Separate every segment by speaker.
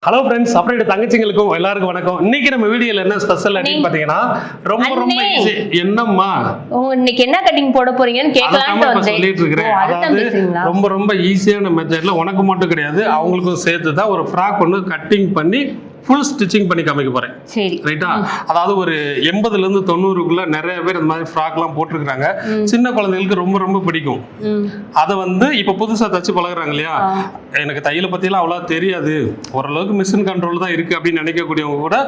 Speaker 1: Hello friends, அப்புறம் தங்கச்சிங்களுக்கும் எல்லாருக்கும் வணக்கம். இன்னைக்கு நம்ம வீடியோல என்ன ஸ்பெஷல் அப்படின்னு பாத்தீங்கன்னா ரொம்ப ஈஸி. என்னம்மா
Speaker 2: இன்னைக்கு என்ன கட்டிங் போட போறீங்கன்னு கேட்கலாம்னு வந்து
Speaker 1: சொல்லிட்டு இருக்கேன். அதாவது ரொம்ப ஈஸியான மெத்தட்ல உனக்கு மட்டும் கிடையாது, அவங்களுக்கும் சேர்த்து தான் ஒரு ஃப்ராக் ஒன்று கட்டிங் பண்ணி ஃபுல் ஸ்டிச்சிங் பண்ணி காமிக்க போறேன்.
Speaker 2: சரி,
Speaker 1: ரைட்டா? அதாவது ஒரு 80ல இருந்து 90க்குள்ள நிறைய பேர் இந்த மாதிரி ஃப்ராக்லாம் போட்டுருக்காங்க. சின்ன குழந்தைகளுக்கு ரொம்ப ரொம்ப பிடிக்கும். அதை வந்து இப்போ புதுசா தச்சு பழகுறாங்க இல்லையா? எனக்கு தையலை பத்தியெல்லாம் அவ்வளோ தெரியாது, ஓரளவுக்கு மிஷின் கண்ட்ரோல் தான் இருக்கு அப்படின்னு நினைக்கக்கூடியவங்க கூட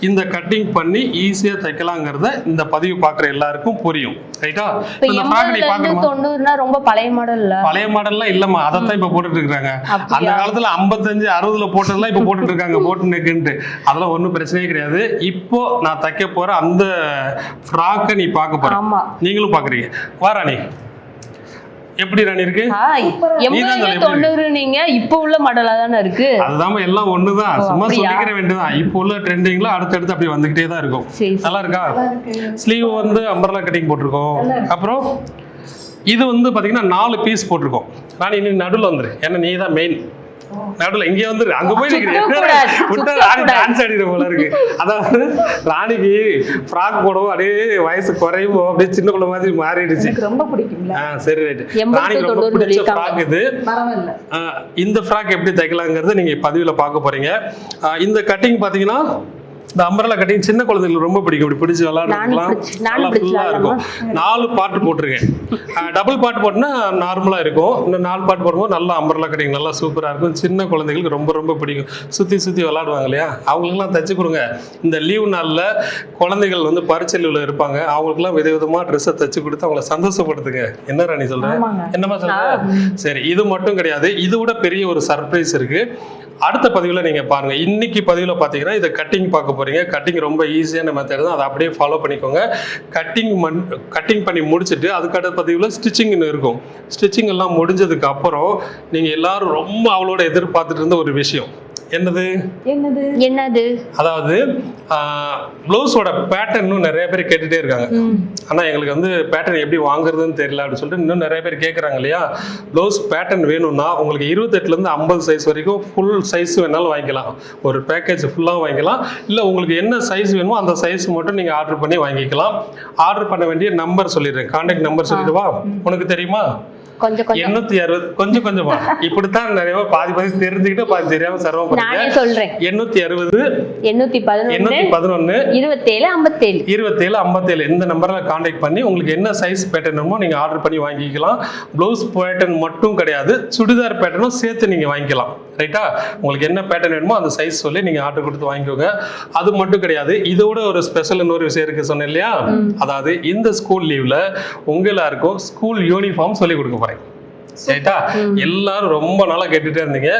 Speaker 1: இந்த கட்டிங் பண்ணி ஈஸியா தைக்கலாங்கிறத இந்த பதிவு பார்க்குற எல்லாருக்கும் புரியும். ரைட்டா? இந்த ஃப்ராக் நீ பார்க்கணுமா?
Speaker 2: 90னா ரொம்ப பழைய மாடல் இல்ல,
Speaker 1: பழைய மாடல்லாம் இல்லம்மா, அதைத்தான் இப்போ போட்டுட்டு இருக்காங்க. அந்த காலத்துல 55 60ல போட்டதெல்லாம் இப்போ போட்டுட்டு இருக்காங்க, போட்டு நெக்குன்ட்டு. அதெல்லாம் ஒன்றும் பிரச்சனையே கிடையாது. இப்போ நான் தைக்க போற அந்த ஃப்ராக்கை நீ பார்க்க போற, நீங்களும் பாக்குறீங்க. வா ராணி, எப்படி ராணி இருக்கு?
Speaker 2: 90 நீங்க இப்போ உள்ள மாடலா தானே இருக்கு.
Speaker 1: அதுதான் எல்லாம் ஒண்ணுதான், சும்மா சொல்லிக்கிற வேண்டியதான். இப்போ உள்ள ட்ரெண்டிங்ல அடுத்தடுத்து அப்படி வந்துகிட்டே தான் இருக்கும். நல்லா இருக்கா? ஸ்லீவ் வந்து அம்பர்லா கட்டிங் போட்டிருக்கோம். அப்புறம் இது வந்து பாத்தீங்கன்னா 4 பீஸ் போட்டிருக்கோம். ராணி நீ நடுவில் வந்துரு, ஏன்னா நீ தான் மெயின். நடுவில் இங்கே வந்து அங்க போய் ராணி டான்ஸ் ஆடிற போல இருக்கு. அதாவது ராணிக்கு ஃப்ராக் போடவும் அப்படியே வயசு குறையும், அப்படியே சின்ன குழந்தை மாதிரி மாறிடுச்சு.
Speaker 3: ரொம்ப பிடிக்கும்.
Speaker 1: சரி, ரைட். ராணிக்கு ரொம்ப பிடிச்ச ஃப்ராக் இது. இந்த ஃப்ராக் எப்படி தைக்கலாங்கிறத நீங்க பதிவுல பார்க்க போறீங்க. இந்த கட்டிங் பாத்தீங்கன்னா இந்த அம்பரலா கட்டிங் சின்ன குழந்தைங்களுக்கு ரொம்ப பிடிக்கும். இப்படி பிடிச்சி விளையாடுறதுலாம் நல்லா ஃபுல்லா இருக்கும். 4 பார்ட் போட்டிருக்கேன். டபுள் பார்ட் போட்டோன்னா நார்மலா இருக்கும். இன்னும் 4 பார்ட் போடும்போது நல்லா அம்பரலா கட்டிங் நல்லா சூப்பரா இருக்கும். சின்ன குழந்தைங்களுக்கு ரொம்ப ரொம்ப பிடிக்கும். சுத்தி சுத்தி விளையாடுவாங்க இல்லையா? அவங்களுக்குலாம் தச்சு கொடுங்க. இந்த லீவ் நாள்ல குழந்தைகள் வந்து பரிச்சை லீவ்ல இருப்பாங்க, அவங்களுக்குலாம் விதவிதமா ட்ரெஸ்ஸை தச்சு கொடுத்து அவங்களை சந்தோஷப்படுத்துங்க. என்ன ராணி சொல்றேன்? என்னமா சொல்றேன்? சரி, இது மட்டும் கிடையாது, இது விட பெரிய ஒரு சர்ப்ரைஸ் இருக்கு. அடுத்த பதிவில் நீங்கள் பாருங்கள். இன்னைக்கு பதிவில் பார்த்தீங்கன்னா இதை கட்டிங் பார்க்க போகிறீங்க. கட்டிங் ரொம்ப ஈஸியான மெத்தட் தான், அதை அப்படியே ஃபாலோ பண்ணிக்கோங்க. கட்டிங் பண்ணி முடிச்சுட்டு அதுக்கடுத்த பதிவில் ஸ்டிச்சிங்னு இருக்கும். ஸ்டிச்சிங் எல்லாம் முடிஞ்சதுக்கு அப்புறம் நீங்கள் எல்லாரும் ரொம்ப அவளோட எதிர்பார்த்துட்டு இருந்த ஒரு விஷயம் என்னது? அதாவது ப்ளவுஸோட பேட்டர்னும் நிறைய பேர் கேட்டுட்டே இருக்காங்க. ஆனால் எங்களுக்கு வந்து பேட்டர்ன் எப்படி வாங்குறதுன்னு தெரியல அப்படின்னு சொல்லிட்டு இன்னும் நிறைய பேர் கேட்குறாங்க இல்லையா? ப்ளவுஸ் பேட்டர்ன் வேணும்னா உங்களுக்கு 28லேருந்து 50 சைஸ் வரைக்கும் ஃபுல் சைஸ் வேணாலும் வாங்கிக்கலாம். ஒரு பேக்கேஜ் ஃபுல்லாக வாங்கிக்கலாம். இல்லை உங்களுக்கு என்ன சைஸ் வேணுமோ அந்த சைஸ் மட்டும் நீங்கள் ஆர்டர் பண்ணி வாங்கிக்கலாம். ஆர்டர் பண்ண வேண்டிய நம்பர் சொல்லிடுறேன், கான்டாக்ட் நம்பர் சொல்லிடுவா. உனக்கு தெரியுமா? 860 கொஞ்சம் கொஞ்சமா இப்படித்தான் நிறைய பாதி தெரிஞ்சுக்கிட்டு பாதி தெரியாம சர்வம் பண்ணுங்க. 860 811 27 57 இந்த நம்பர்ல கான்டாக்ட் பண்ணி உங்களுக்கு என்ன சைஸ் பேட்டர்னுமோ நீங்க ஆர்டர் பண்ணி வாங்கிக்கலாம். ப்ளவுஸ் பேட்டர்ன் மட்டும் கிடையாது, சுடிதார் பேட்டர்னும் சேர்த்து நீங்க வாங்கிக்கலாம். ரைட்டா? உங்களுக்கு என்ன பேட்டர்ன் வேணுமோ அந்த சைஸ் சொல்லி நீங்க ஆர்டர் கொடுத்து வாங்கிக்கோங்க. அது மட்டும் கிடையாது, இதோட ஒரு ஸ்பெஷல் இன்னொரு விஷயம் இருக்கு சொன்னேன் இல்லையா? அதாவது இந்த ஸ்கூல் லீவ்ல உங்க எல்லாருக்கும் ஸ்கூல் யூனிஃபார்ம் சொல்லி கொடுக்க போறேன். ரைட்டா? எல்லாரும் ரொம்ப நாளா கேட்டுட்டே இருந்தீங்க.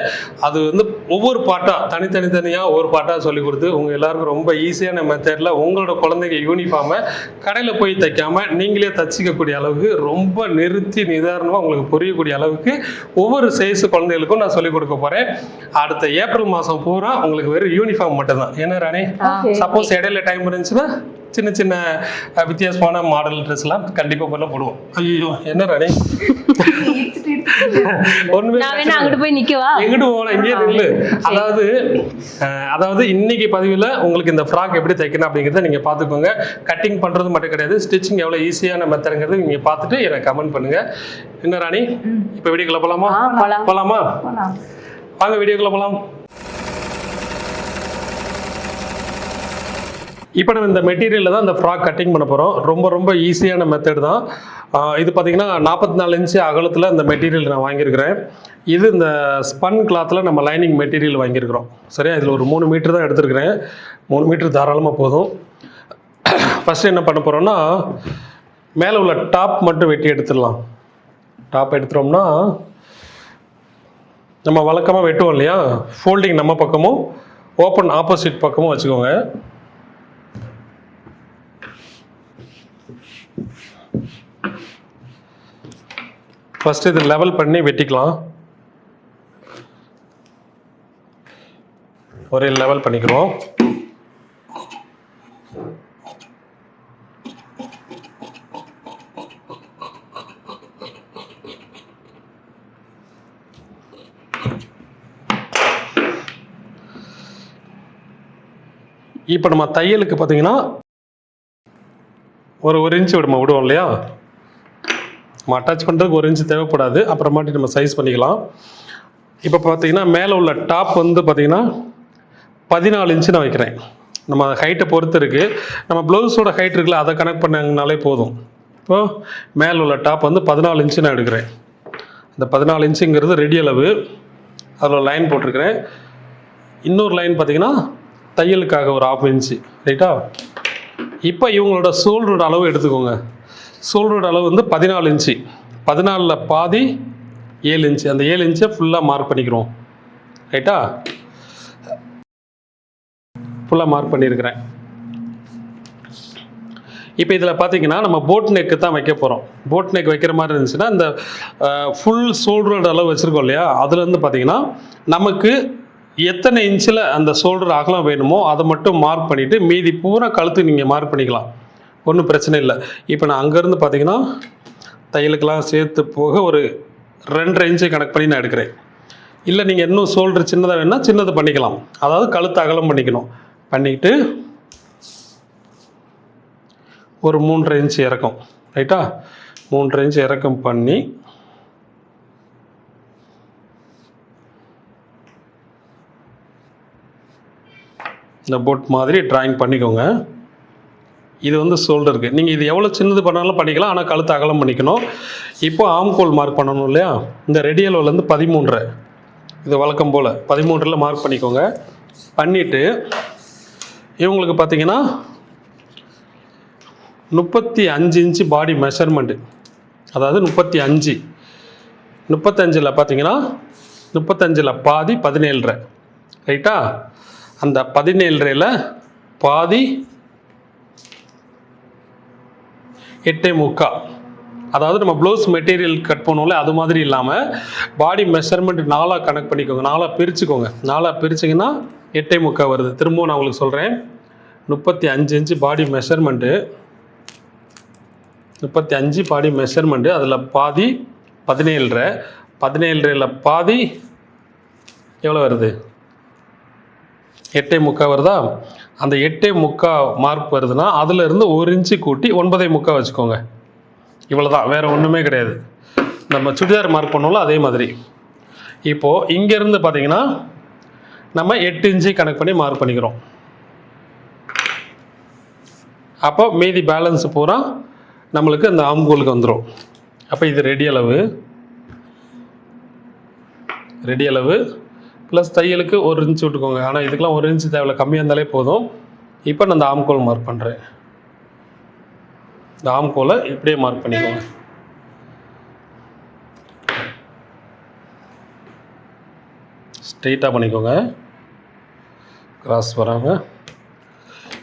Speaker 1: அது வந்து ஒவ்வொரு பாட்டா தனித்தனியா ஒவ்வொரு பாட்டா சொல்லி கொடுத்து உங்க எல்லாருக்கும் ரொம்ப ஈஸியான மெத்தட்ல உங்களோட குழந்தைங்க யூனிஃபார்மை கடையில போய் தைக்காம நீங்களே தச்சிக்கக்கூடிய அளவுக்கு ரொம்ப நிறுத்தி நிதானமா உங்களுக்கு புரியக்கூடிய அளவுக்கு ஒவ்வொரு சைஸ் குழந்தைகளுக்கும் நான் சொல்லிக் கொடுக்க போறேன். அடுத்த ஏப்ரல் மாசம் பூரா உங்களுக்கு வெறும் யூனிஃபார்ம் மட்டும் தான். என்ன ராணி? சப்போஸ் இடையில டைம் இருந்துச்சுன்னா சின்ன சின்ன வித்தியாசமான மாடல் ட்ரெஸ் எல்லாம் கண்டிப்பா போடுவோம். ஐயோ என்ன ராணி, அதாவது இன்னைக்கு பதிவுல உங்களுக்கு இந்த ஃப்ராக் எப்படி தைக்கணும் அப்படிங்கறத நீங்க பாத்துக்கோங்க. கட்டிங் பண்றது மட்டும் கிடையாது, ஸ்டிச்சிங் எவ்வளவு ஈஸியான மெத்தட்ங்கிறது நீங்க பார்த்துட்டு எனக்கு கமெண்ட் பண்ணுங்க. என்ன ராணி, இப்ப வீடியோக்குள்ள போலாமா? வாங்க வீடியோக்குள்ள போலாம். இப்போ நம்ம இந்த மெட்டீரியலில் தான் இந்த ஃப்ராக் கட்டிங் பண்ண போகிறோம். ரொம்ப ரொம்ப ஈஸியான மெத்தட் தான் இது. பார்த்தீங்கன்னா 44 இன்ச்சு அகலத்தில் இந்த மெட்டீரியல் நான் வாங்கியிருக்கிறேன். இது இந்த ஸ்பன் கிளாத்தில் நம்ம லைனிங் மெட்டீரியல் வாங்கியிருக்கிறோம். சரியா? இதில் ஒரு 3 மீட்டர் தான் எடுத்துருக்கிறேன். 3 மீட்டர் தாராளமாக போதும். ஃபஸ்ட்டு என்ன பண்ண போகிறோம்னா மேலே உள்ள டாப் மட்டும் வெட்டி எடுத்துடலாம். டாப் எடுத்துட்டோம்னா நம்ம வழக்கமாக வெட்டுவோம் இல்லையா? ஃபோல்டிங் நம்ம பக்கமும் ஓப்பன் ஆப்போசிட் பக்கமும் வச்சுக்கோங்க. ஃபர்ஸ்ட் இது லெவல் பண்ணி வெட்டிக்கலாம். ஒரே லெவல் பண்ணிக்கிறோம். இப்போ நம்ம தையலுக்கு பார்த்தீங்கன்னா ஒரு இன்ச்சு விடுவோம் இல்லையா, நம்ம அட்டாச் பண்ணுறதுக்கு 1 இன்ச்சு தேவைப்படாது, அப்புறமாட்டி நம்ம சைஸ் பண்ணிக்கலாம். இப்போ பார்த்தீங்கன்னா மேலே உள்ள டாப் வந்து பார்த்தீங்கன்னா 14 இன்ச்சு நான் வைக்கிறேன். நம்ம ஹைட்டை பொறுத்து இருக்குது. நம்ம ப்ளவுஸோட ஹைட் இருக்குல்ல, அதை கனெக்ட் பண்ணாங்கனாலே போதும். இப்போது மேலே உள்ள டாப் வந்து 14 இன்ச்சு நான் எடுக்கிறேன். இந்த 14 இன்ச்சுங்கிறது ரெடி அளவு, அதில் லைன் போட்டிருக்கிறேன். இன்னொரு லைன் பார்த்தீங்கன்னா தையலுக்காக ஒரு 1/2 இன்ச்சு, ரைட்டா? இப்போ இவங்களோட ஷோல்டரோட அளவு எடுத்துக்கோங்க. ஷோல்டரோட அளவு வந்து 14 இன்ச்சு. 14ல் பாதி 7 இன்ச்சு. அந்த 7 இன்ச்சை ஃபுல்லாக மார்க் பண்ணிக்கிறோம், ரைட்டா? ஃபுல்லாக மார்க் பண்ணியிருக்கிறேன். இப்போ இதில் பார்த்தீங்கன்னா நம்ம போட் நெக்கு தான் வைக்க போகிறோம். போட் நெக் வைக்கிற மாதிரி இருந்துச்சுன்னா இந்த ஃபுல் ஷோல்டரோட அளவு வச்சுருக்கோம் இல்லையா, அதுலேருந்து பார்த்தீங்கன்னா நமக்கு எத்தனை இன்ச்சில் அந்த ஷோல்டர் அகலம் வேணுமோ அதை மட்டும் மார்க் பண்ணிவிட்டு மீதி பூரா கழுத்து நீங்கள் மார்க் பண்ணிக்கலாம், ஒன்றும் பிரச்சனை இல்லை. இப்போ நான் அங்கேருந்து பார்த்தீங்கன்னா தையலுக்கெல்லாம் சேர்த்து போக ஒரு 2.5 இன்ச்சு கணக்கு பண்ணி நான் எடுக்கிறேன். இல்லை நீங்கள் இன்னும் ஷோல்டர் சின்னதாக வேணுன்னா சின்னது பண்ணிக்கலாம், அதாவது கழுத்து அகலம் பண்ணிக்கணும். பண்ணிக்கிட்டு ஒரு 3.5 இன்ச்சு இறக்கம், ரைட்டா? 3.5 இன்ச்சு இறக்கம் பண்ணி இந்த போட் மாதிரி டிராயிங் பண்ணிக்கோங்க. இது வந்து ஷோல்டருக்கு நீங்கள் இது எவ்வளோ சின்னது பண்ணாலும் பண்ணிக்கலாம், ஆனால் கழுத்து அகலம் பண்ணிக்கணும். இப்போ ஆம்கோல் மார்க் பண்ணணும் இல்லையா, இந்த ரெடி அளவுலேருந்து 13.5, இது வழக்கம் போல் 13ல் மார்க் பண்ணிக்கோங்க. பண்ணிவிட்டு இவங்களுக்கு பார்த்தீங்கன்னா 35 இன்ச்சு பாடி மெஷர்மெண்ட்டு, அதாவது 35ல் பார்த்தீங்கன்னா 35ல் பாதி 17.5, ரைட்டா? அந்த 17.5ல் பாதி 8.75, அதாவது நம்ம ப்ளவுஸ் மெட்டீரியல் கட் பண்ணுவோம்ல அது மாதிரி இல்லாமல் பாடி மெஷர்மெண்ட் 4ஆக கனெக்ட் பண்ணிக்கோங்க, 4ஆக பிரிச்சுக்கோங்க. 4ஆக பிரிச்சிங்கன்னா 8.75 வருது. திரும்பவும் நான் உங்களுக்கு சொல்கிறேன். 35 இன்ச்சு பாடி மெஷர்மெண்ட்டு, 35 பாடி மெஷர்மெண்ட்டு, அதில் பாதி 17.5, 17.5ல் பாதி எவ்வளோ வருது, 8.75 வருதா? அந்த 8.75 மார்க் வருதுன்னா அதிலிருந்து 1 இன்ச்சு கூட்டி 9.75 வச்சுக்கோங்க. இவ்வளோ தான், வேறு ஒன்றுமே கிடையாது. நம்ம சுடிதார் மார்க் பண்ணோம்ல அதே மாதிரி. இப்போது இங்கேருந்து பார்த்தீங்கன்னா நம்ம 8 இன்ச்சு கனெக்ட் பண்ணி மார்க் பண்ணிக்கிறோம். அப்போ மீதி பேலன்ஸ் பூரா நம்மளுக்கு அந்த ஆம்கோலுக்கு வந்துடும். அப்போ இது ரெடி அளவு ப்ளஸ் தையலுக்கு 1 இன்ச்சு விட்டுக்கோங்க. ஆனால் இதுக்கெலாம் 1 இன்ச்சு தேவையில்ல, கம்மியாக இருந்தாலே போதும். இப்போ நான் அந்த ஆம்கோல் மார்க் பண்ணுறேன். இந்த ஆம்கோலை இப்படியே மார்க் பண்ணிக்கோங்க. ஸ்ட்ரெயிட்டாக பண்ணிக்கோங்க, கிராஸ் வராமல்.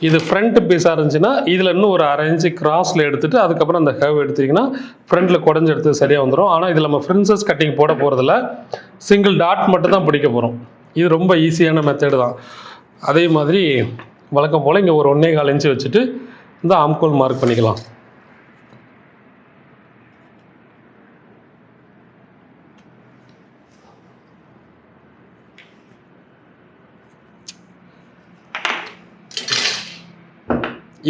Speaker 1: இது ஃப்ரண்ட் பீஸாக இருந்துச்சுன்னா இதில் இன்னும் ஒரு 1/2 இன்ச்சு கிராஸில் எடுத்துகிட்டு அதுக்கப்புறம் அந்த கர்வ் எடுத்திங்கன்னா ஃப்ரண்ட்டில் குடஞ்சி எடுத்து சரியாக வந்துடும். ஆனால் இதில் நம்ம பிரின்சஸ் கட்டிங் போட போகிறதில்ல, சிங்கிள் டாட் மட்டும் தான் பிடிக்க போகிறோம். இது ரொம்ப ஈஸியான மெத்தடு தான். அதே மாதிரி வழக்கம் போல் இங்கே ஒரு 1.25 இன்ச்சு வச்சுட்டு இந்த ஆம்கோல் மார்க் பண்ணிக்கலாம்.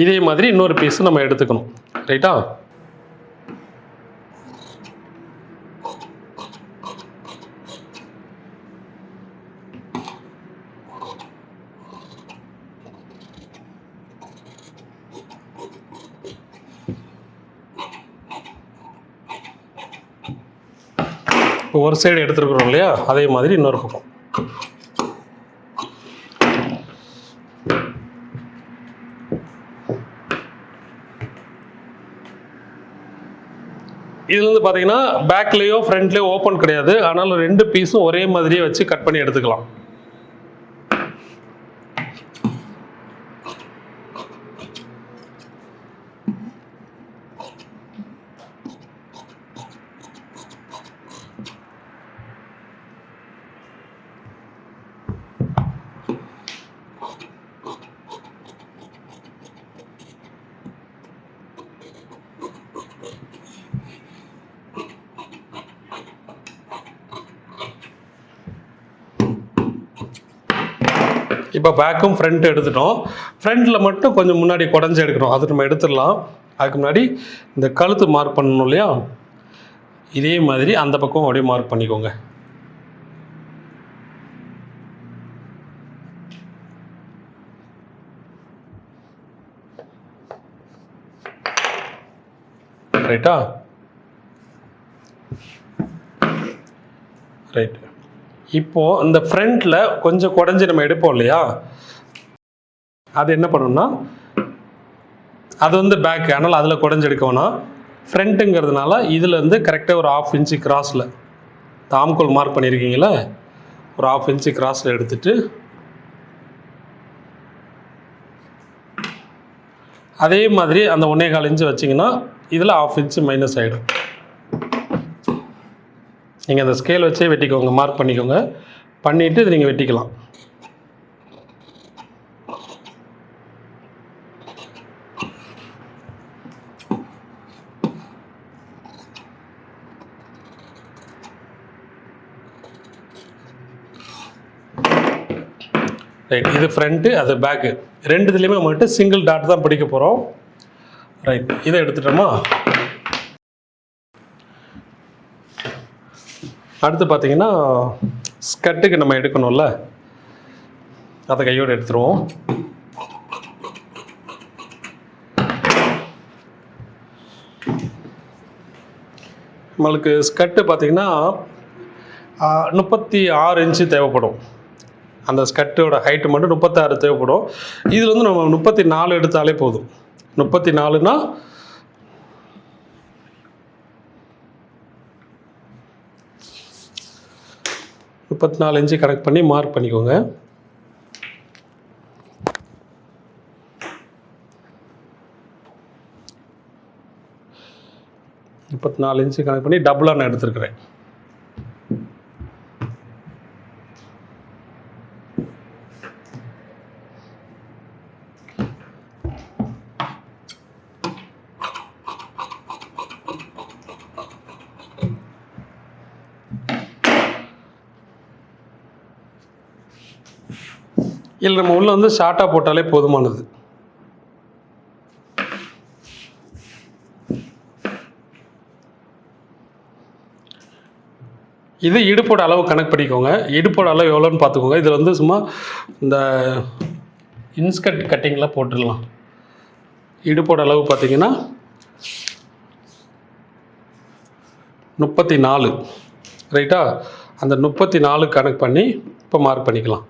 Speaker 1: இதே மாதிரி இன்னொரு பீஸ் நம்ம எடுத்துக்கணும், ரைட்டா? இப்போ ஒரு சைடு எடுத்துருக்குறோம் இல்லையா, அதே மாதிரி இன்னொரு பக்கம். இதுல வந்து பார்த்தீங்கன்னா பேக்லேயோ ஃப்ரண்ட்லேயோ ஓப்பன் கிடையாது, ஆனாலும் 2 பீஸும் ஒரே மாதிரியே வச்சு கட் பண்ணி எடுத்துக்கலாம். இப்போ பேக்கும் ஃப்ரண்ட் எடுத்துட்டோம். ஃப்ரண்ட்டில் மட்டும் கொஞ்சம் முன்னாடி குடஞ்சி எடுக்கணும், அது நம்ம எடுத்துடலாம். அதுக்கு முன்னாடி இந்த கழுத்து மார்க் பண்ணணும் இல்லையா, இதே மாதிரி அந்த பக்கம் அப்படியே மார்க் பண்ணிக்கோங்க. ரைட்டா? ரைட். இப்போது இந்த ஃப்ரண்ட்டில் கொஞ்சம் குடஞ்சி நம்ம எடுப்போம் இல்லையா, அது என்ன பண்ணணும்னா, அது வந்து பேக்கு, அதனால் அதில் குடஞ்சி எடுக்கணும்னா ஃப்ரண்ட்டுங்கிறதுனால இதிலேருந்து கரெக்டாக ஒரு 1/2 இன்ச்சு கிராஸில் ஆம்கோல் மார்க் பண்ணியிருக்கீங்களா, ஒரு 1/2 இன்ச்சு கிராஸில் எடுத்துட்டு அதே மாதிரி அந்த 1.25 இன்ச்சு வச்சிங்கன்னா இதில் 1/2 இன்ச்சு மைனஸ் ஆகிடும். நீங்கள் அந்த ஸ்கேல் வச்சே வெட்டிக்கோங்க, மார்க் பண்ணிக்கோங்க. பண்ணிவிட்டு இது நீங்கள் வெட்டிக்கலாம். ரைட். இது ஃப்ரண்ட்டு, அது பேக்கு, ரெண்டுத்துலேயுமே மட்டும் சிங்கிள் டாட் தான் பிடிக்க போகிறோம். ரைட். இதை எடுத்துட்டோமா, அடுத்து பார்த்தீங்கன்னா ஸ்கர்ட்டுக்கு நம்ம எடுக்கணும்ல, அதை கையோடு எடுத்துருவோம். நம்மளுக்கு ஸ்கர்ட்டு பார்த்தீங்கன்னா 36 இன்ச்சு தேவைப்படும். அந்த ஸ்கர்ட்டோட ஹைட்டு மட்டும் 36 தேவைப்படும். இதில் வந்து நம்ம 34 எடுத்தாலே போதும். 34னா 34 இன்ச்சு கனெக்ட் பண்ணி மார்க் பண்ணிக்கோங்க. முப்பத்தி 4 இன்ச்சு கனெக்ட் பண்ணி டபுளாக நான் எடுத்துருக்கிறேன். இல்லை நம்ம உள்ளே வந்து ஷார்ட்டாக போட்டாலே போதுமானது. இது இடுப்போட அளவு கணக்கு பண்ணிக்கோங்க. இடுப்போட அளவு எவ்வளோன்னு பார்த்துக்கோங்க. இதில் வந்து சும்மா இந்த இன்ஸ்கர்ட் கட்டிங்கில் போட்டுடலாம். இடுப்போட அளவு பார்த்தீங்கன்னா 34. ரைட்டா? அந்த 34 கணக்கு பண்ணி இப்போ மார்க் பண்ணிக்கலாம்.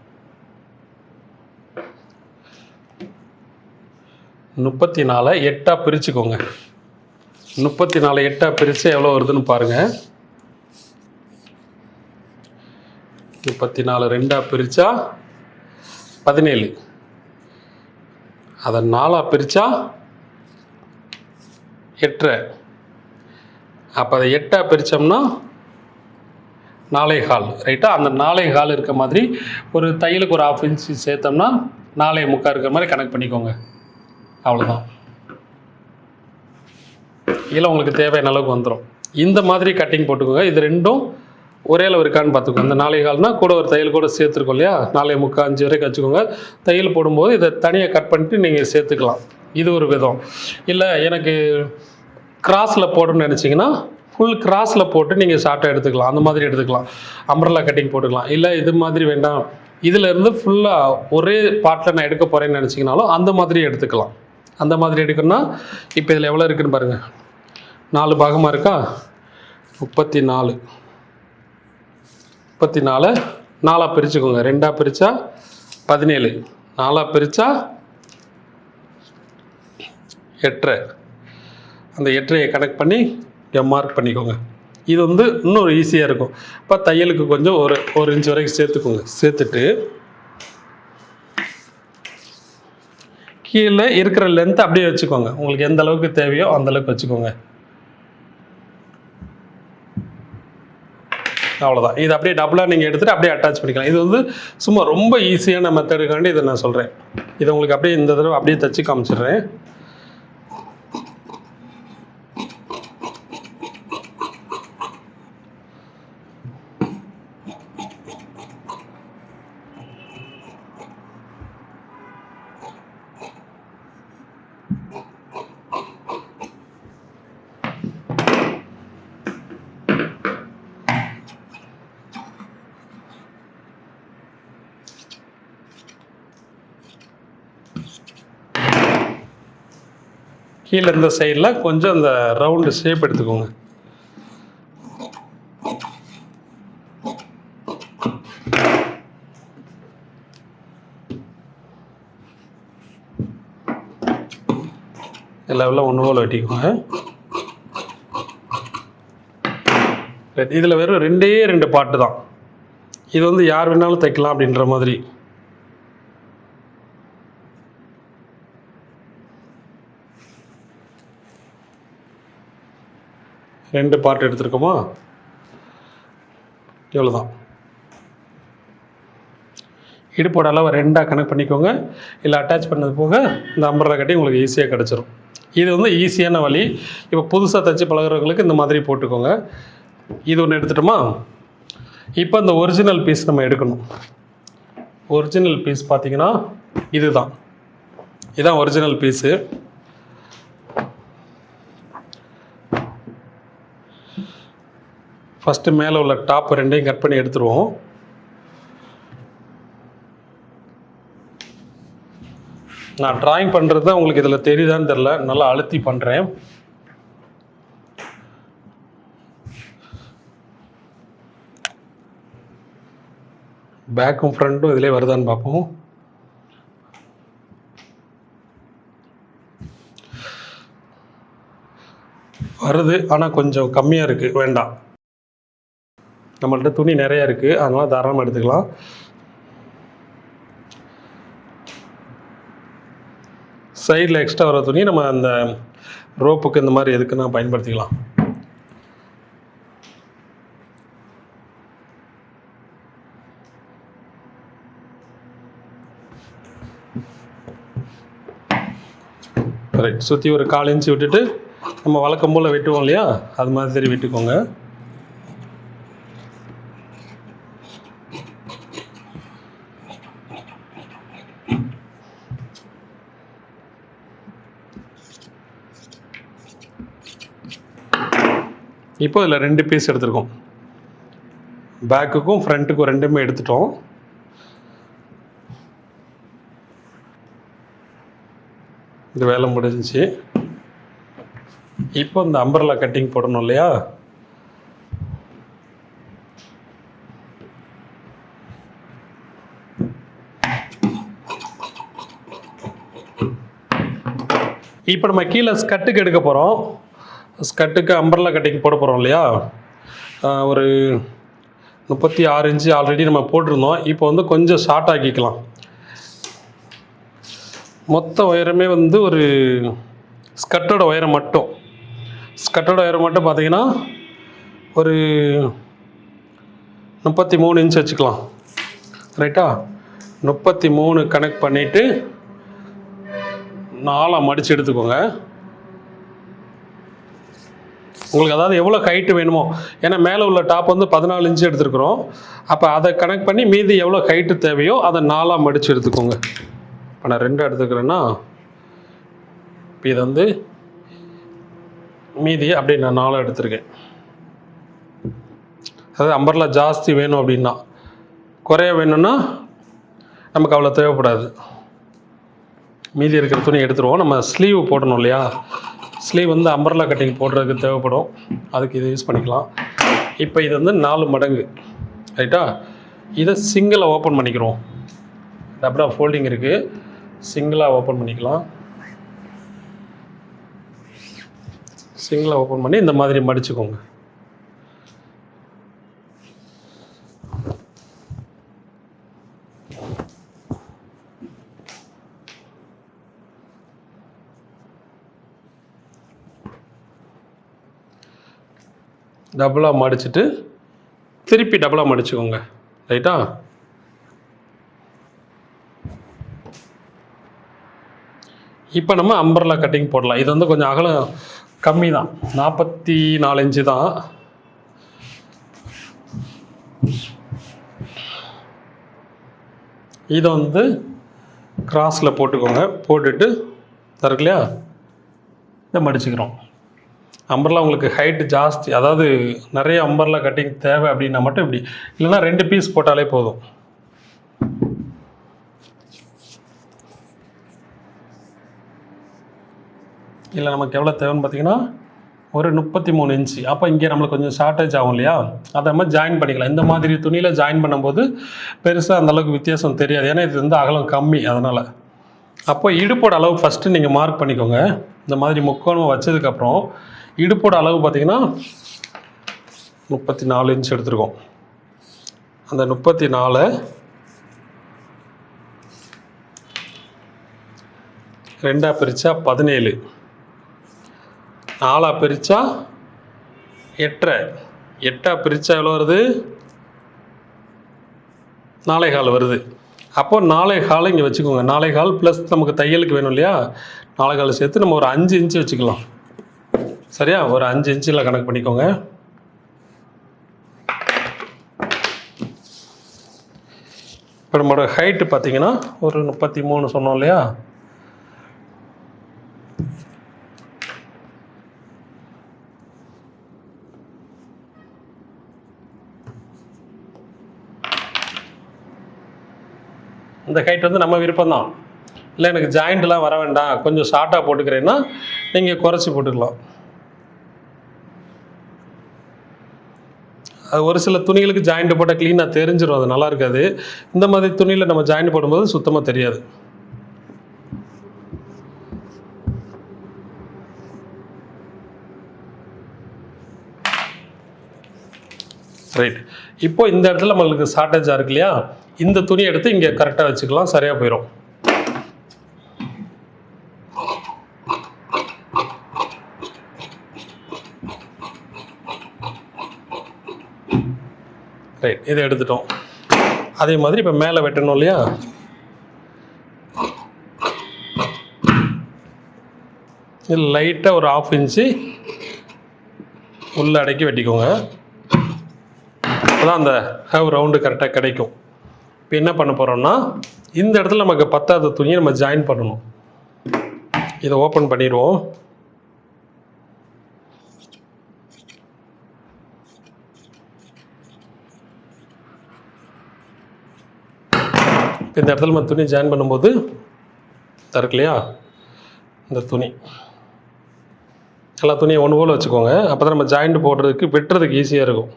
Speaker 1: 34 8ஆக பிரிச்சுக்கோங்க. 34 8ஆக பிரித்து எவ்வளோ வருதுன்னு பாருங்கள். 34 2ஆக பிரித்தா 17. அதை 4ஆக பிரித்தா 8. அப்போ அதை 8ஆக பிரித்தோம்னா 4.25. ரைட்டா? அந்த 4.25 இருக்க மாதிரி ஒரு தையலுக்கு ஒரு 1/2 இன்ச்சு சேர்த்தோம்னா 4.25 இருக்கிற மாதிரி கணக்கு பண்ணிக்கோங்க. அவ்வளோதான். இல்லை உங்களுக்கு தேவையான அளவுக்கு வந்துடும். இந்த மாதிரி கட்டிங் போட்டுக்கோங்க. இது ரெண்டும் ஒரே அளவு இருக்கான்னு பார்த்துக்கோங்க. இந்த 4.25னா கூட ஒரு தையல் கூட சேர்த்துருக்கோம் இல்லையா, 4.25 5 வரைக்கும் வச்சுக்கோங்க. தையல் போடும்போது இதை தனியாக கட் பண்ணிட்டு நீங்கள் சேர்த்துக்கலாம். இது ஒரு விதம். இல்லை எனக்கு கிராஸில் போடணும்னு நினச்சிங்கன்னா ஃபுல் கிராஸில் போட்டு நீங்கள் ஷார்ட்டாக எடுத்துக்கலாம். அந்த மாதிரி எடுத்துக்கலாம். அம்ப்ரெல்லா கட்டிங் போட்டுக்கலாம். இல்லை இது மாதிரி வேண்டாம், இதிலேருந்து ஃபுல்லாக ஒரே பார்ட்டில் நான் எடுக்க போகிறேன்னு நினச்சிங்கனாலும் அந்த மாதிரி எடுத்துக்கலாம். அந்த மாதிரி எடுக்கணும்னா இப்போ இதில் எவ்வளோ இருக்குதுன்னு பாருங்கள். 4 பாகமாக இருக்கா? 34. 34 4ஆக பிரிச்சுக்கோங்க. 2ஆக பிரித்தா 17. 4ஆக பிரித்தா 8. அந்த 8ஐ கனெக்ட் பண்ணி மார்க் பண்ணிக்கோங்க. இது வந்து இன்னும் ஈஸியாக இருக்கும். இப்போ தையலுக்கு கொஞ்சம் ஒரு இன்ச் வரைக்கும் சேர்த்துக்கோங்க. சேர்த்துட்டு கீழே இருக்கிற லென்த் அப்படியே வச்சுக்கோங்க. உங்களுக்கு எந்த அளவுக்கு தேவையோ அந்த அளவுக்கு வச்சுக்கோங்க. அவ்வளோதான். இது அப்படியே டபுளாக நீங்கள் எடுத்துகிட்டு அப்படியே அட்டாச் பண்ணிக்கலாம். இது வந்து சும்மா ரொம்ப ஈஸியான மெத்தடுக்காண்டி இதை நான் சொல்கிறேன். இதை உங்களுக்கு அப்படியே இந்த தடவை அப்படியே தச்சு காமிச்சிடுறேன். கீழே இந்த சைடில் கொஞ்சம் அந்த ரவுண்டு ஷேப் எடுத்துக்கோங்க. லெவலில் ஒன்று போல் வெட்டிக்கோங்க. இதில் வெறும் 2 பாட்டு தான். இது வந்து யார் வேணாலும் தைக்கலாம் அப்படின்ற மாதிரி. ரெண்டு பார்ட் எடுத்துருக்கோமா, இவ்வளோதான். இடுப்போட அளவை 2ஆக கனெக்ட் பண்ணிக்கோங்க. இல்லை அட்டாச் பண்ணது போக இந்த அம்பர்லா கட்டி உங்களுக்கு ஈஸியாக கிடச்சிரும். இது வந்து ஈஸியான வழி. இப்போ புதுசாக தைச்சி பழகிறவங்களுக்கு இந்த மாதிரி போட்டுக்கோங்க. இது ஒன்று எடுத்துட்டோமா. இப்போ இந்த ஒரிஜினல் பீஸ் நம்ம எடுக்கணும். ஒரிஜினல் பீஸ் பார்த்தீங்கன்னா இதுதான் ஒரிஜினல் பீஸு. ஃபஸ்ட்டு மேலே உள்ள டாப் 2ஐயும் கட் பண்ணி எடுத்துருவோம். நான் ட்ராயிங் பண்ணுறது தான் உங்களுக்கு இதில் தெரியுதான்னு தெரில, நல்லா அழுத்தி பண்ணுறேன். பேக்கும் ஃப்ரண்ட்டும் இதிலே வருதான்னு பார்ப்போம். வருது, ஆனால் கொஞ்சம் கம்மியாக இருக்குது, வேண்டாம். நம்மள்ட்ட துணி நிறையா இருக்குது, அதனால் தாராளமாக எடுத்துக்கலாம். சைடில் எக்ஸ்ட்ரா வர துணி நம்ம அந்த ரோப்புக்கு இந்த மாதிரி எதுக்குன்னா பயன்படுத்திக்கலாம். ரைட், சுற்றி ஒரு 1/4 இன்ச்சு விட்டுட்டு நம்ம வழக்கம் போல் வெட்டுவோம் இல்லையா, அது மாதிரி வெட்டிக்கோங்க. இப்போ இதில் 2 பீஸ் எடுத்துருக்கோம். பேக்குக்கும் ஃப்ரண்ட்டுக்கும் 2மே எடுத்துட்டோம். இது வேலை முடிஞ்சிச்சு. இப்போ இந்த அம்பர்லா கட்டிங் போடணும் இல்லையா, இப்போ நம்ம கீழே ஸ்கட்டுக்கு எடுக்க போகிறோம். ஸ்கட்டுக்கு அம்பர்லா கட்டிங் போட போகிறோம் இல்லையா, ஒரு 36 இன்ச்சு ஆல்ரெடி நம்ம போட்டிருந்தோம். இப்போ வந்து கொஞ்சம் ஷார்ட் ஆக்கிக்கலாம். மொத்த உயரமே வந்து ஒரு ஸ்கட்டோட உயரம் மட்டும் பார்த்தீங்கன்னா ஒரு 33 இன்ச் வச்சுக்கலாம். ரைட்டா, 33 கனெக்ட் பண்ணிவிட்டு 4 மடித்து எடுத்துக்கோங்க. உங்களுக்கு அதாவது எவ்வளோ ஹைட்டு வேணுமோ, ஏன்னா மேலே உள்ள டாப் வந்து 14 இன்ச்சு எடுத்துருக்குறோம். அப்போ அதை கனெக்ட் பண்ணி மீதி எவ்வளோ ஹைட்டு தேவையோ அதை 4 மடித்து எடுத்துக்கோங்க. இப்போ நான் 2 எடுத்துக்கிறேன்னா, இப்போ இதை வந்து மீதியை அப்படியே நான் 4 எடுத்துருக்கேன். அதாவது அம்பர்லா ஜாஸ்தி வேணும் அப்படின்னா, குறைய வேணும்னா நமக்கு அவ்வளோ தேவைப்படாது. மீதி இருக்கிற துணி எடுத்துருவோம். நம்ம ஸ்லீவ் போடணும் இல்லையா, ஸ்லீவ் வந்து அம்பர்லா கட்டிங் போடுறதுக்கு தேவைப்படும், அதுக்கு இதை யூஸ் பண்ணிக்கலாம். இப்போ இது வந்து 4 மடங்கு. ரைட்டா, இதை சிங்கிளாக ஓப்பன் பண்ணிக்கிறோம். டபுளாக ஃபோல்டிங் இருக்குது, சிங்கிளாக ஓப்பன் பண்ணிக்கலாம். சிங்கிளாக ஓப்பன் பண்ணி இந்த மாதிரி மடிச்சுக்கோங்க. டபுளாக மடிச்சுட்டு திருப்பி டபுளாக மடிச்சுக்கோங்க. ரைட்டா, இப்போ நம்ம அம்பர்லா கட்டிங் போடலாம். இது வந்து கொஞ்சம் அகலம் கம்மி தான், 44 இன்ச்சு தான். இதை வந்து கிராஸில் போட்டுக்கோங்க. போட்டுட்டு தருக்கு இல்லையா, இதை மடிச்சுக்கிறோம். அம்பர்லா உங்களுக்கு ஹைட்டு ஜாஸ்தி, அதாவது நிறைய அம்பர்லா கட்டிங் தேவை அப்படின்னா மட்டும் இப்படி, இல்லைன்னா 2 பீஸ் போட்டாலே போதும். இல்லை நமக்கு எவ்வளோ தேவைன்னு பார்த்தீங்கன்னா ஒரு 33 இன்ச்சு. அப்போ இங்கே நம்மளுக்கு கொஞ்சம் ஷார்ட்டேஜ் ஆகும் இல்லையா, அதை நம்ம ஜாயின் பண்ணிக்கலாம். இந்த மாதிரி துணியில் ஜாயின் பண்ணும்போது பெருசாக அந்தளவுக்கு வித்தியாசம் தெரியாது, ஏன்னா இது வந்து அகலம் கம்மி. அதனால் அப்போ இடுப்போட அளவு ஃபஸ்ட்டு நீங்கள் மார்க் பண்ணிக்கோங்க. இந்த மாதிரி முக்கோணம் வச்சதுக்கப்புறம் இடுப்போட அளவு பார்த்திங்கன்னா 34 இன்ச் எடுத்துருக்கோம். அந்த 34 2ஆக பிரித்தா 17, 4ஆக பிரித்தா 8, 8ஆக பிரித்தா எவ்வளோ வருது, 4.25 வருது. அப்போது 4.25 இங்கே வச்சுக்கோங்க. 4.25 ப்ளஸ் நமக்கு தையலுக்கு வேணும் இல்லையா, 4.25 சேர்த்து நம்ம ஒரு 5 இன்ச்சு வச்சுக்கலாம். சரியா, ஒரு 5 இன்ச்சில் கணக்கு பண்ணிக்கோங்க. இப்போ நம்மளோட ஹைட்டு பார்த்தீங்கன்னா ஒரு 33 சொன்னோம் இல்லையா, இந்த ஹைட் வந்து நம்ம விருப்பம் தான். இல்லை எனக்கு ஜாயிண்ட்லாம் வர வேண்டாம், கொஞ்சம் ஷார்ட்டாக போட்டுக்கிறேன்னா நீங்கள் குறைச்சி போட்டுக்கலாம். அது ஒரு சில துணிகளுக்கு ஜாயிண்ட் போட்டால் க்ளீனாக தெரிஞ்சிடும், அது நல்லா இருக்காது. இந்த மாதிரி துணியில் நம்ம ஜாயிண்ட் போடும்போது சுத்தமாக தெரியாது. ரைட். இப்போ இந்த இடத்துல நம்மளுக்கு ஷார்ட்டேஜாக இருக்கு இல்லையா, இந்த துணி எடுத்து இங்கே கரெக்டாக வச்சுக்கலாம், சரியாக போயிடும். ரைட், இதை எடுத்துட்டோம். அதே மாதிரி இப்போ மேலே வெட்டணும் இல்லையா, இது லைட்டாக ஒரு 1/2 இன்ச்சு உள்ள அடக்கி வெட்டிக்கோங்க. அப்போதான் அந்த ஹேவ் ரவுண்டு கரெக்டாக கிடைக்கும். இப்போ என்ன பண்ண போகிறோம்னா, இந்த இடத்துல நமக்கு பத்தாத துணியை நம்ம ஜாயின் பண்ணணும். இதை ஓப்பன் பண்ணிடுவோம். இந்த இடத்துல நம்ம துணி ஜாயின் பண்ணும்போது இருக்கு இல்லையா, இந்த துணி எல்லா துணியும் ஒன்று போல் வச்சுக்கோங்க. அப்போ தான் நம்ம ஜாயிண்ட் போடுறதுக்கு வெட்டுறதுக்கு ஈஸியாக இருக்கும்.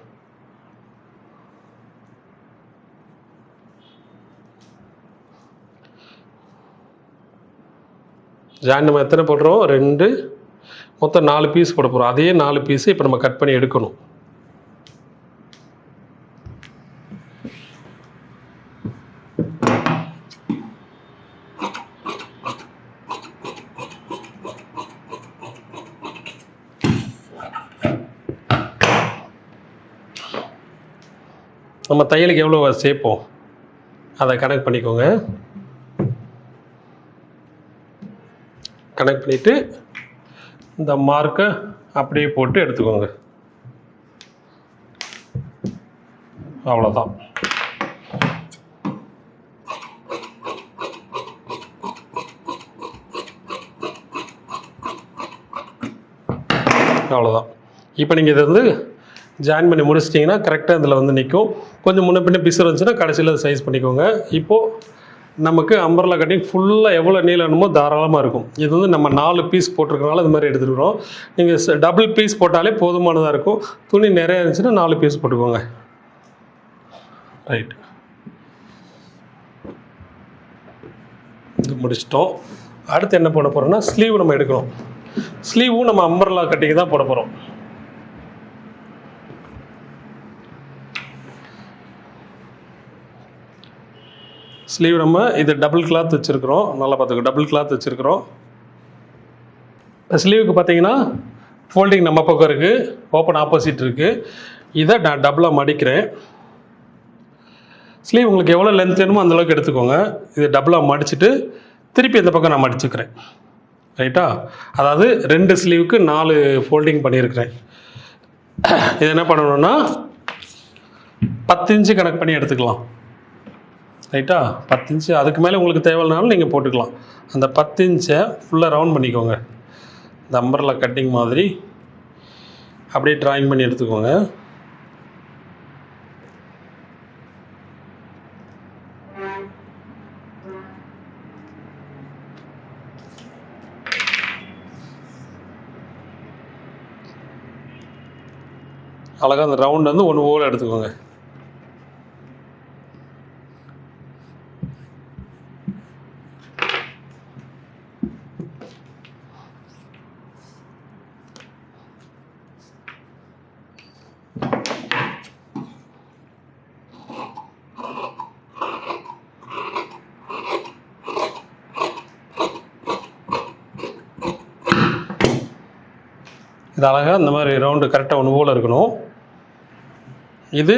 Speaker 1: ஜாயின் நம்ம எத்தனை போடுறோம், 2, மொத்தம் 4 பீஸ் போட போகிறோம். அதே 4 பீஸு இப்போ நம்ம கட் பண்ணி எடுக்கணும். நம்ம தையலுக்கு எவ்வளோ சேர்ப்போம் அதை கனெக்ட் பண்ணிக்கோங்க. கனெக்ட் பண்ணிவிட்டு இந்த மார்க்கை அப்படியே போட்டு எடுத்துக்கோங்க. அவ்வளோதான். அவ்வளோதான். இப்போ நீங்கள் இதை வந்து ஜாயின் பண்ணி முடிச்சிட்டிங்கன்னா கரெக்டாக இதில் வந்து நிற்கும். கொஞ்சம் முன்ன பின்ன பிசு இருந்துச்சுன்னா கடைசியில் அதை சைஸ் பண்ணிக்கோங்க. இப்போது நமக்கு அம்பர்லா கட்டிங் ஃபுல்லாக எவ்வளோ நீளம் வேணுமோ தாராளமாக இருக்கும். இது வந்து நம்ம 4 பீஸ் போட்டிருக்கனால இது மாதிரி எடுத்துக்கிறோம். நீங்கள் டபுள் பீஸ் போட்டாலே போதுமானதாக இருக்கும். துணி நிறையா இருந்துச்சுன்னா 4 பீஸ் போட்டுக்கோங்க. ரைட், இது முடிச்சிட்டோம். அடுத்து என்ன போட போகிறோம்னா, ஸ்லீவ் நம்ம எடுக்கணும். ஸ்லீவும் நம்ம அம்பர்லா கட்டிங் தான் போட போகிறோம். ஸ்லீவ் நம்ம இது டபுள் கிளாத் வச்சுருக்குறோம். நல்லா பார்த்துக்கோ, டபுள் கிளாத் வச்சுருக்குறோம். ஸ்லீவுக்கு பார்த்தீங்கன்னா ஃபோல்டிங் நம்ம பக்கம் இருக்குது, ஓப்பன் ஆப்போசிட் இருக்குது. இதை நான் டபுளாக மடிக்கிறேன். ஸ்லீவ் உங்களுக்கு எவ்வளோ லென்த் வேணுமோ அந்தளவுக்கு எடுத்துக்கோங்க. இது டபுளாக மடிச்சுட்டு திருப்பி இந்த பக்கம் நான் மடிச்சுக்கிறேன். ரைட்டா, அதாவது 2 ஸ்லீவுக்கு 4 ஃபோல்டிங் பண்ணியிருக்கிறேன். இது என்ன பண்ணணும்னா 10 இன்ச்சு கனெக்ட் பண்ணி எடுத்துக்கலாம். ரைட்டா, 10 இன்ச்சு, அதுக்கு மேலே உங்களுக்கு தேவையில்லைனாலும் நீங்கள் போட்டுக்கலாம். அந்த 10 இன்ச்சை ஃபுல்லாக ரவுண்ட் பண்ணிக்கோங்க. இந்த அம்பர்லா கட்டிங் மாதிரி அப்படியே ட்ராயிங் பண்ணி எடுத்துக்கோங்க. அழகாக அந்த ரவுண்ட் வந்து ஒன்று போல் எடுத்துக்கோங்க. இது அழகாக இந்த மாதிரி ரவுண்டு கரெக்டாக ஒன்று போல் இருக்கணும். இது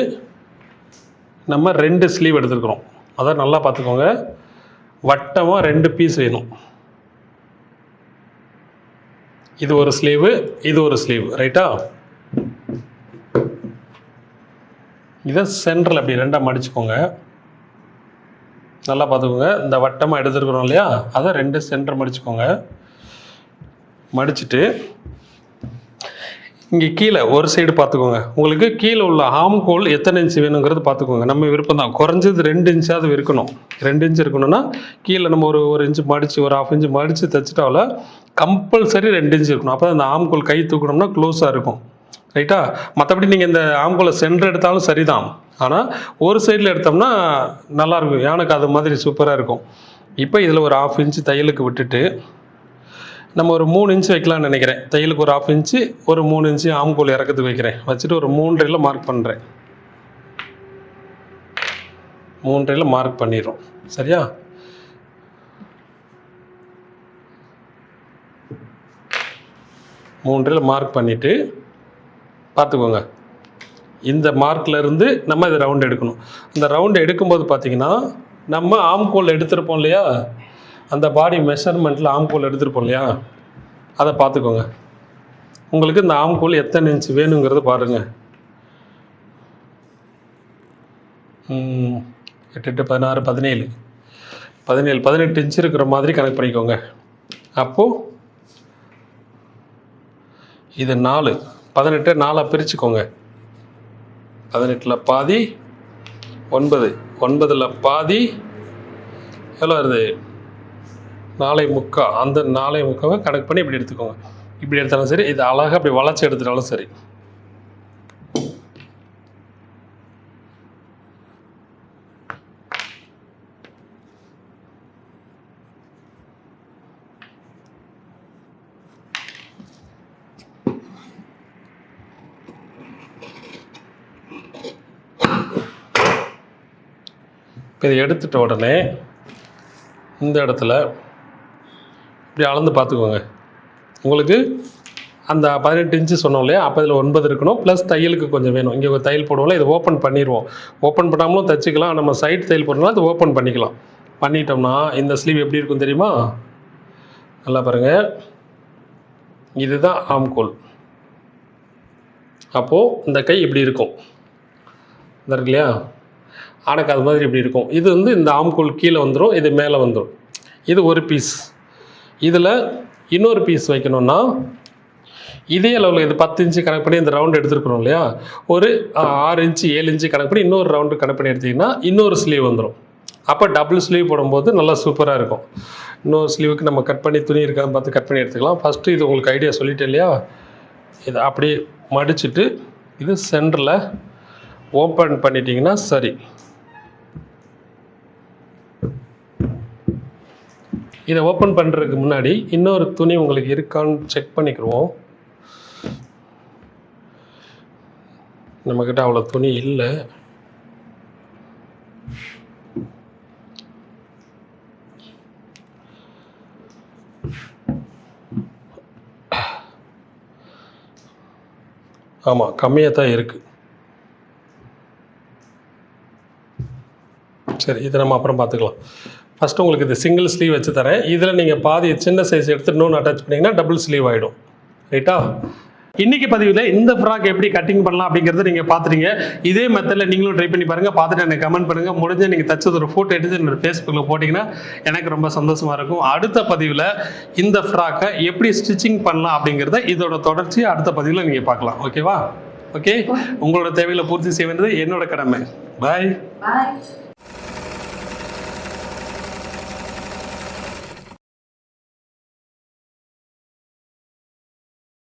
Speaker 1: நம்ம 2 ஸ்லீவ் எடுத்துருக்குறோம். அதை நல்லா பார்த்துக்கோங்க. வட்டமாக 2 பீஸ் வேணும். இது ஒரு ஸ்லீவு, இது ஒரு ஸ்லீவ், ரைட்டா? இதை சென்டரில் அப்படி 2ஆக மடிச்சுக்கோங்க. நல்லா பார்த்துக்கோங்க. இந்த வட்டமாக எடுத்துருக்குறோம் இல்லையா, அதை 2 சென்டர் மடிச்சுக்கோங்க. மடிச்சுட்டு இங்கே கீழே ஒரு சைடு பார்த்துக்கோங்க. உங்களுக்கு கீழே உள்ள ஆம்கோல் எத்தனை இன்ச்சு வேணுங்கிறது பார்த்துக்கோங்க. நம்ம விருப்பம் தான். குறைஞ்சது 2 இன்ச்சாவது இருக்கணும். 2 இன்ச்சு இருக்கணும்னா கீழே நம்ம ஒரு இன்ச்சு மடித்து ஒரு 1/2 இன்ச்சு மடித்து தைச்சிட்டாவில் கம்பல்சரி 2 இன்ச்சு இருக்கணும். அப்போ அந்த ஆம்கோல் கை தூக்கணும்னா க்ளோஸாக இருக்கும், ரைட்டா? மற்றபடி நீங்கள் இந்த ஆம்கோலை சென்டர் எடுத்தாலும் சரி தான். ஆனால் ஒரு சைடில் எடுத்தோம்னா நல்லாயிருக்கும். எனக்கு அது மாதிரி சூப்பராக இருக்கும். இப்போ இதில் ஒரு 1/2 இன்ச்சு தையலுக்கு விட்டுட்டு நம்ம ஒரு 3 இன்ச்சு வைக்கலாம்னு நினைக்கிறேன். தையலுக்கு ஒரு 1/2 இன்ச்சு, ஒரு 3 இன்ச்சு ஆம்கோல் இறக்கத்துக்கு வைக்கிறேன். வச்சுட்டு ஒரு 3.5 மார்க் பண்ணுறேன். 3.5 மார்க் பண்ணிடுறோம், சரியா? மார்க் பண்ணிவிட்டு பார்த்துக்கோங்க. இந்த மார்க்லேருந்து நம்ம இதை ரவுண்ட் எடுக்கணும். இந்த ரவுண்டு எடுக்கும்போது பார்த்திங்கன்னா நம்ம ஆம்கோல் எடுத்துருப்போம் இல்லையா, அந்த பாடி மெஷர்மெண்ட்டில் ஆம்கோல் எடுத்துருப்போம் இல்லையா, அதை பார்த்துக்கோங்க. உங்களுக்கு இந்த ஆம்கோல் எத்தனை இன்ச்சு வேணுங்கிறத பாருங்கள். 8 8 16 17 18 இன்ச்சு இருக்கிற மாதிரி கணக்கு பண்ணிக்கோங்க. அப்போது இது 4 18 4ஆக பிரிச்சுக்கோங்க. 18ல் பாதி 9, 9ல் பாதி எவ்வளோ வருது? 4.75. அந்த 4.75 கணக்கு பண்ணி இப்படி எடுத்துக்கோங்க. இப்படி எடுத்தாலும் சரி, இது அழகாக அப்படி வளைச்சி எடுத்துட்டாலும் சரி. இப்போ இதை எடுத்துட்ட உடனே இந்த இடத்துல இப்படி அளந்து பார்த்துக்கோங்க. உங்களுக்கு அந்த 18 இன்ச்சு சொன்னோம் இல்லையா, அப்போ இதில் 9 இருக்கணும். ப்ளஸ் தையலுக்கு கொஞ்சம் வேணும். இங்கே ஒரு தையல் போடுவோம்ல, இதை ஓப்பன் பண்ணிடுவோம். ஓப்பன் பண்ணாமலும் தைச்சிக்கலாம். நம்ம சைடு தையல் போடணும்னா அது ஓப்பன் பண்ணிக்கலாம். பண்ணிட்டோம்னா இந்த ஸ்லீவ் எப்படி இருக்கும் தெரியுமா? நல்லா பாருங்கள். இதுதான் ஆம்கோல். அப்போது இந்த கை இப்படி இருக்கும். இந்த இருக்கு இல்லையா, ஆனக்கு அது மாதிரி இப்படி இருக்கும். இது வந்து இந்த ஆம்கோல் கீழே வந்துடும், இது மேலே வந்துடும். இது ஒரு பீஸ். இதில் இன்னொரு பீஸ் வைக்கணும்னா இதே அளவில் இது 10 இன்ச்சு கணக்கு பண்ணி இந்த ரவுண்டு எடுத்துருக்குறோம் இல்லையா, ஒரு 6 இன்ச்சு 7 இன்ச்சு கணக்கு பண்ணி இன்னொரு ரவுண்டு கணக்கு பண்ணி எடுத்திங்கன்னா இன்னொரு ஸ்லீவ் வந்துடும். அப்போ டபுள் ஸ்லீவ் போடும்போது நல்லா சூப்பராக இருக்கும். இன்னொரு ஸ்லீவுக்கு நம்ம கட் பண்ணி துணி இருக்கான்னு பார்த்து கட் பண்ணி எடுத்துக்கலாம். ஃபஸ்ட்டு இது உங்களுக்கு ஐடியா சொல்லிட்டேன் இல்லையா, இதை அப்படியே மடிச்சுட்டு இது சென்டரில் ஓப்பன் பண்ணிட்டீங்கன்னா சரி. இதை ஓப்பன் பண்ணுறதுக்கு முன்னாடி இன்னொரு துணி உங்களுக்கு இருக்கான்னு செக் பண்ணிக்கிடுவோம். நம்மக்கிட்ட அவ்வளோ துணி இல்லை. ஆமாம், கம்மியாக தான் இருக்குது. சரி, இதை நம்ம அப்புறம் பார்த்துக்கலாம். ஃபஸ்ட்டு உங்களுக்கு இது சிங்கிள் ஸ்லீவ் வச்சு தரேன். இதில் நீங்கள் பாதி சின்ன சைஸ் எடுத்து இன்னொன்று அட்டாச் பண்ணிங்கன்னா டபுள் ஸ்லீவ் ஆகிடும், ரைட்டா? இன்றைக்கி பதிவில் இந்த ஃப்ராக் எப்படி கட்டிங் பண்ணலாம் அப்படிங்கிறத நீங்கள் பார்த்துட்டீங்க. இதே மெத்தடில் நீங்களும் ட்ரை பண்ணி பாருங்கள். பார்த்துட்டு எனக்கு கமெண்ட் பண்ணுங்கள். முடிஞ்ச நீங்கள் தச்சது ஒரு ஃபோட்டோ எடுத்து என்னோட ஃபேஸ்புக்கில் போட்டிங்கன்னா எனக்கு ரொம்ப சந்தோஷமாக இருக்கும். அடுத்த பதிவில் இந்த ஃப்ராக்கை எப்படி ஸ்டிச்சிங் பண்ணலாம் அப்படிங்கிறத இதோட தொடர்ச்சி அடுத்த பதிவில் நீங்கள் பார்க்கலாம். ஓகேவா? ஓகே, உங்களோட தேவைகளை பூர்த்தி செய்ய வேண்டியது என்னோட கடமை. பாய்.